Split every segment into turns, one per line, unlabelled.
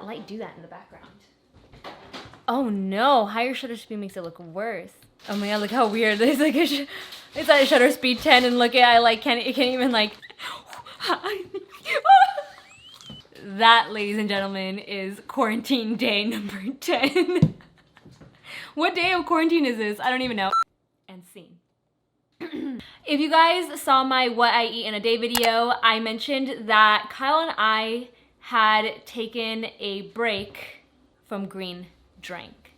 that light do that in the background? Oh no, higher shutter speed makes it look worse. Oh my god, look how weird. It's like it's at shutter speed 10 and look at I like can't even like that, ladies and gentlemen, is quarantine day number 10. What day of quarantine is this? I don't even know. And scene. If you guys saw my what I eat in a day video, I mentioned that Kyle and I had taken a break from green drink.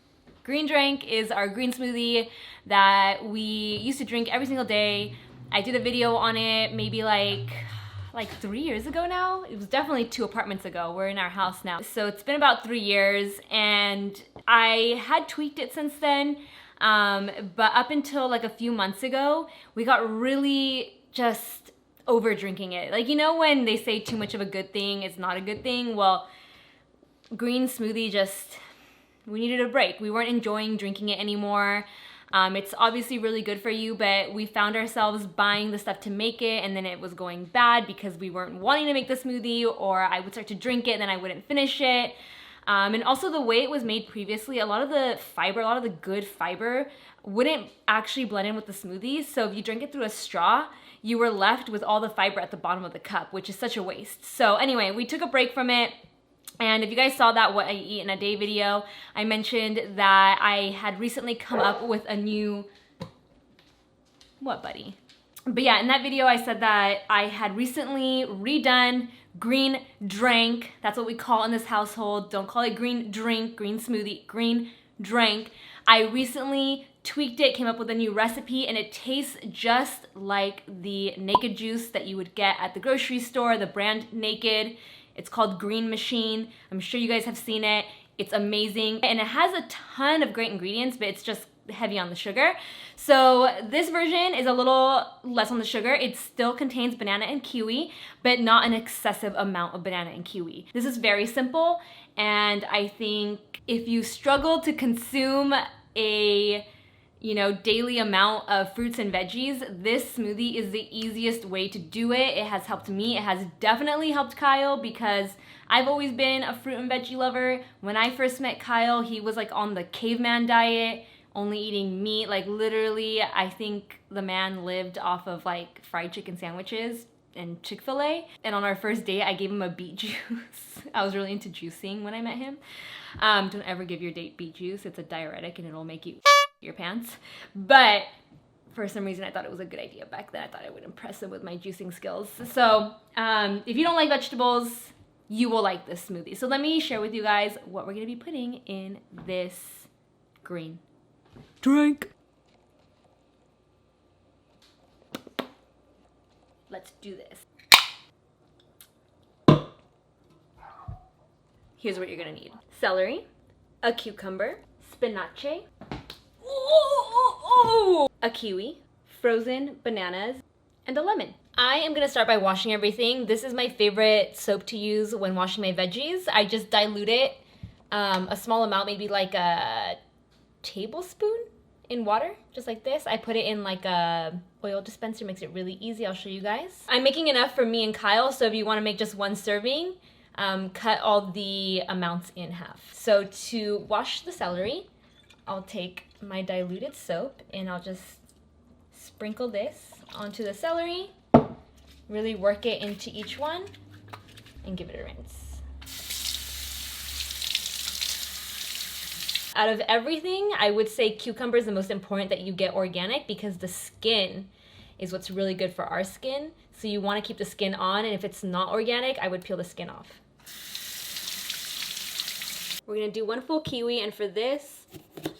Green drink is our green smoothie that we used to drink every single day. I did a video on it maybe like 3 years ago now. It was definitely 2 apartments ago. We're in our house now. So it's been about 3 years and I had tweaked it since then. But up until like a few months ago, we got really just over drinking it. Like, you know when they say too much of a good thing is not a good thing? Well, green smoothie just, we needed a break. We weren't enjoying drinking it anymore. It's obviously really good for you, but we found ourselves buying the stuff to make it and then it was going bad because we weren't wanting to make the smoothie, or I would start to drink it and then I wouldn't finish it. And also the way it was made previously, a lot of the fiber, a lot of the good fiber wouldn't actually blend in with the smoothie. So if you drink it through a straw, you were left with all the fiber at the bottom of the cup, which is such a waste. So anyway, we took a break from it. And if you guys saw that what I eat in a day video, I mentioned that I had recently come up with a new, what buddy? But yeah, in that video I said that I had recently redone green drink. That's what we call in this household. Don't call it green drink, green smoothie, green drink. I recently tweaked it, came up with a new recipe, and it tastes just like the Naked juice that you would get at the grocery store, the brand Naked. It's called Green Machine. I'm sure you guys have seen it. It's amazing. And it has a ton of great ingredients, but it's just heavy on the sugar. So this version is a little less on the sugar. It still contains banana and kiwi, but not an excessive amount of banana and kiwi. This is very simple, and I think if you struggle to consume a daily amount of fruits and veggies, this smoothie is the easiest way to do it. It has helped me. It has definitely helped Kyle because I've always been a fruit and veggie lover. When I first met Kyle, he was like on the caveman diet, only eating meat. Like literally, I think the man lived off of like fried chicken sandwiches and Chick-fil-A. And on our first date, I gave him a beet juice. I was really into juicing when I met him. Don't ever give your date beet juice. It's a diuretic and it'll make you your pants. But for some reason I thought it was a good idea back then. I thought I would impress him with my juicing skills. So if you don't like vegetables, you will like this smoothie. So let me share with you guys what we're gonna be putting in this green drink. Let's do this. Here's what you're gonna need. Celery, a cucumber, spinach, a kiwi, frozen bananas, and a lemon. I am gonna start by washing everything. This is my favorite soap to use when washing my veggies. I just dilute it a small amount, maybe like a tablespoon in water, just like this. I put it in like a oil dispenser, makes it really easy. I'll show you guys. I'm making enough for me and Kyle, so if you wanna make just one serving, cut all the amounts in half. So to wash the celery, I'll take my diluted soap and I'll just sprinkle this onto the celery, really work it into each one, and give it a rinse. Out of everything, I would say cucumber is the most important that you get organic because the skin is what's really good for our skin. So you want to keep the skin on, and if it's not organic, I would peel the skin off. We're gonna do 1 full kiwi, and for this,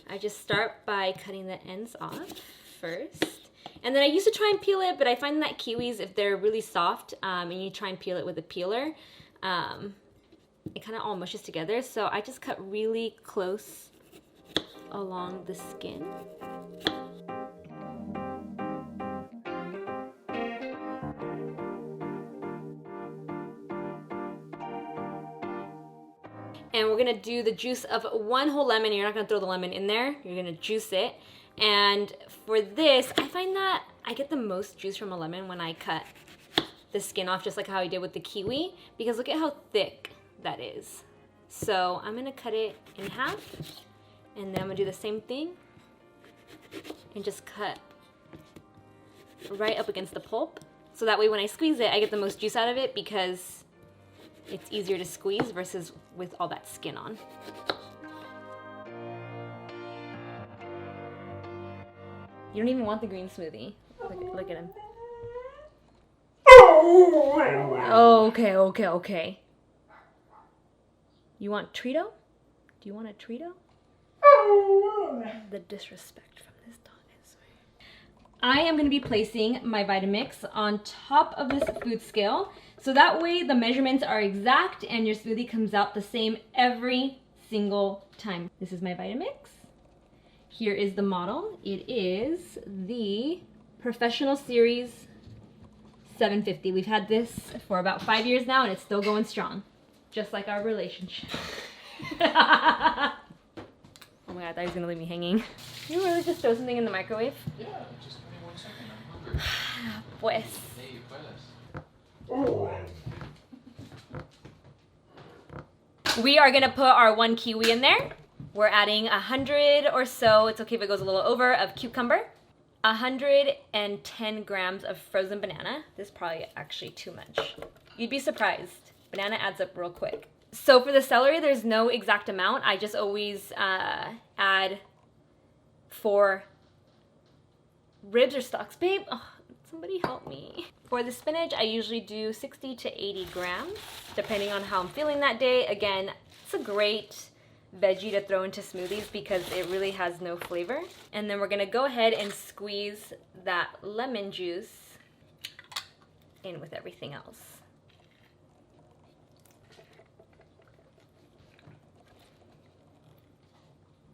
I just start by cutting the ends off first. And then I used to try and peel it, but I find that kiwis, if they're really soft and you try and peel it with a peeler, it kind of all mushes together. So I just cut really close along the skin. And we're gonna do the juice of 1 whole lemon. You're not gonna throw the lemon in there. You're gonna juice it. And for this, I find that I get the most juice from a lemon when I cut the skin off, just like how I did with the kiwi, because look at how thick that is. So I'm gonna cut it in half, and then I'm gonna do the same thing and just cut right up against the pulp. So that way when I squeeze it, I get the most juice out of it because it's easier to squeeze versus with all that skin on. You don't even want the green smoothie. Look at him. Oh, okay. You want Treato? Do you want a Treato? The disrespect from this dog is. I am going to be placing my Vitamix on top of this food scale, so that way the measurements are exact and your smoothie comes out the same every single time. This is my Vitamix. Here is the model. It is the Professional Series 750. We've had this for about 5 years now and it's still going strong. Just like our relationship. Oh my god, I thought he was gonna leave me hanging. You really just throw something in the microwave?
Yeah, just give me 1 second. I'm hungry.
Pues.
Hey, puedes.
We are gonna put our 1 kiwi in there. We're adding 100 or so, it's okay if it goes a little over, of cucumber. 110 grams of frozen banana. This is probably actually too much. You'd be surprised. Banana adds up real quick. So for the celery, there's no exact amount. I just always add 4 ribs or stalks, babe. Oh, somebody help me. For the spinach, I usually do 60 to 80 grams, depending on how I'm feeling that day. Again, it's a great veggie to throw into smoothies because it really has no flavor. And then we're gonna go ahead and squeeze that lemon juice in with everything else.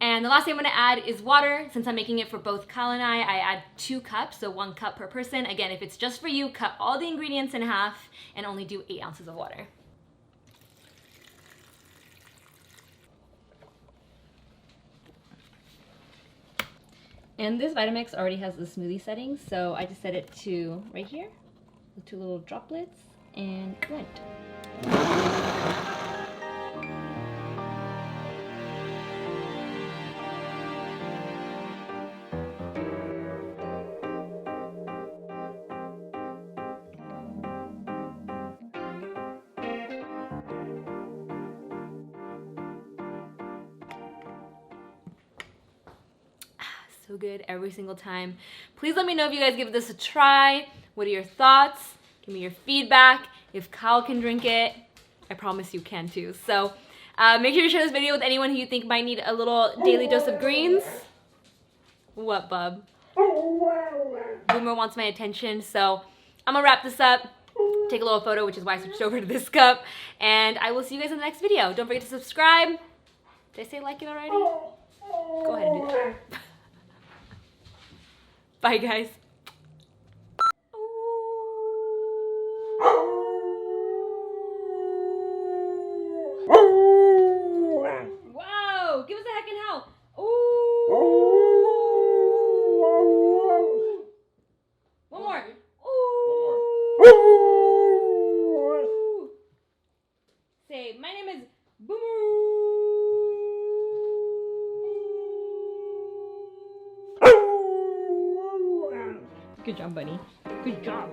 And the last thing I'm gonna add is water. Since I'm making it for both Kyle and I add 2 cups, so 1 cup per person. Again, if it's just for you, cut all the ingredients in half and only do 8 ounces of water. And this Vitamix already has the smoothie settings, so I just set it to right here, the 2 little droplets, and it went. So good every single time. Please let me know if you guys give this a try. What are your thoughts? Give me your feedback. If Kyle can drink it, I promise you can too. So make sure to share this video with anyone who you think might need a little daily dose of greens. What, bub? Boomer wants my attention, so I'm gonna wrap this up, take a little photo, which is why I switched over to this cup, and I will see you guys in the next video. Don't forget to subscribe. Did I say like it already? Go ahead and do that. Bye, guys. Wow! Give us a heckin' howl. Ooh. One more. Ooh. Say, my name is Boomer. Good job, buddy. Good job.